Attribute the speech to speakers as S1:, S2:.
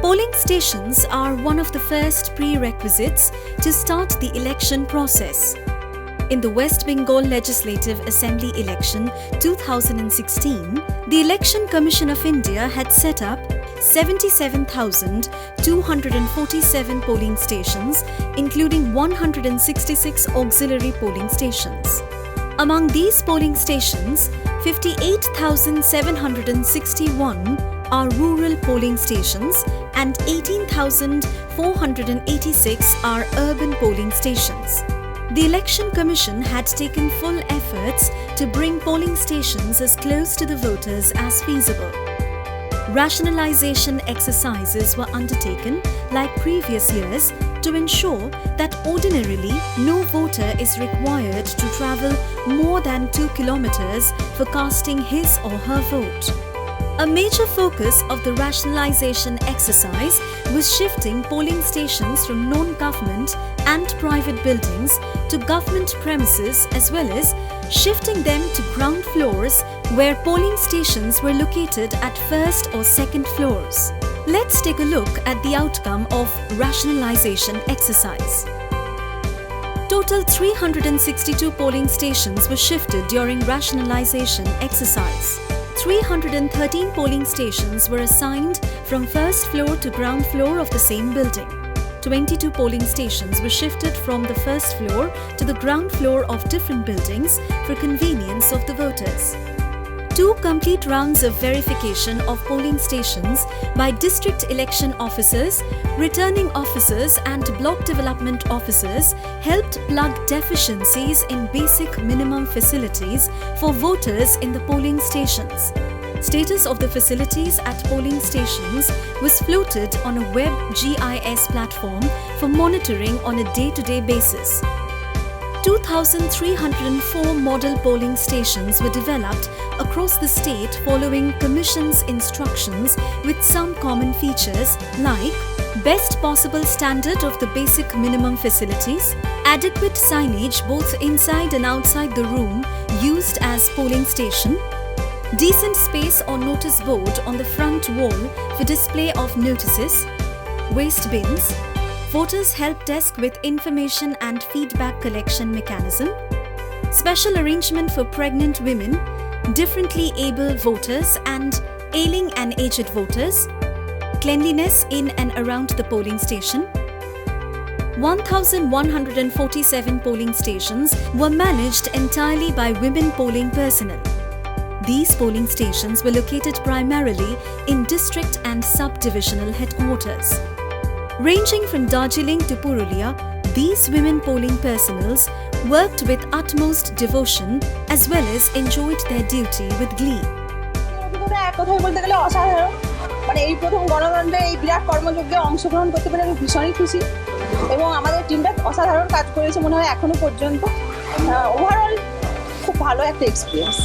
S1: Polling stations are one of the first prerequisites to start the election process. In the West Bengal Legislative Assembly election 2016, the Election Commission of India had set up 77,247 polling stations, including 166 auxiliary polling stations. Among these polling stations, 58,761 are rural polling stations and 18,486 are urban polling stations. The Election Commission had taken full efforts to bring polling stations as close to the voters as feasible. Rationalization exercises were undertaken like previous years to ensure that ordinarily no voter is required to travel more than 2 kilometers for casting his or her vote. A major focus of the rationalization exercise was shifting polling stations from non-government and private buildings to government premises, as well as shifting them to ground floors where polling stations were located at first or second floors. Let's take a look at the outcome of rationalization exercise. Total 362 polling stations were shifted during rationalization exercise. 313 polling stations were assigned from first floor to ground floor of the same building. 22 polling stations were shifted from the first floor to the ground floor of different buildings for convenience of the voters. 2 complete rounds of verification of polling stations by district election officers, returning officers and block development officers helped plug deficiencies in basic minimum facilities for voters in the polling stations. Status of the facilities at polling stations was floated on a web GIS platform for monitoring on a day-to-day basis. 2,304 model polling stations were developed across the state following Commission's instructions with some common features like best possible standard of the basic minimum facilities, adequate signage both inside and outside the room used as polling station, decent space or notice board on the front wall for display of notices, waste bins, voters help desk with information and feedback collection mechanism, special arrangement for pregnant women, differently able voters and ailing and aged voters, cleanliness in and around the polling station. 1,147 polling stations were managed entirely by women polling personnel. These polling stations were located primarily in district and sub-divisional headquarters. Ranging from Darjeeling to Purulia, these women polling personnels worked with utmost devotion as well as enjoyed their duty with glee.
S2: মানে এই প্রথম গণতন্ত্রে এই বিরাট কর্মযজ্ঞে অংশগ্রহণ করতে পেরে আমি ভীষণই খুশি এবং আমাদের টিমটা অসাধারণ কাজ করেছে মনে হয় এখনো পর্যন্ত ওভারঅল খুব ভালো একটা এক্সপিরিয়েন্স।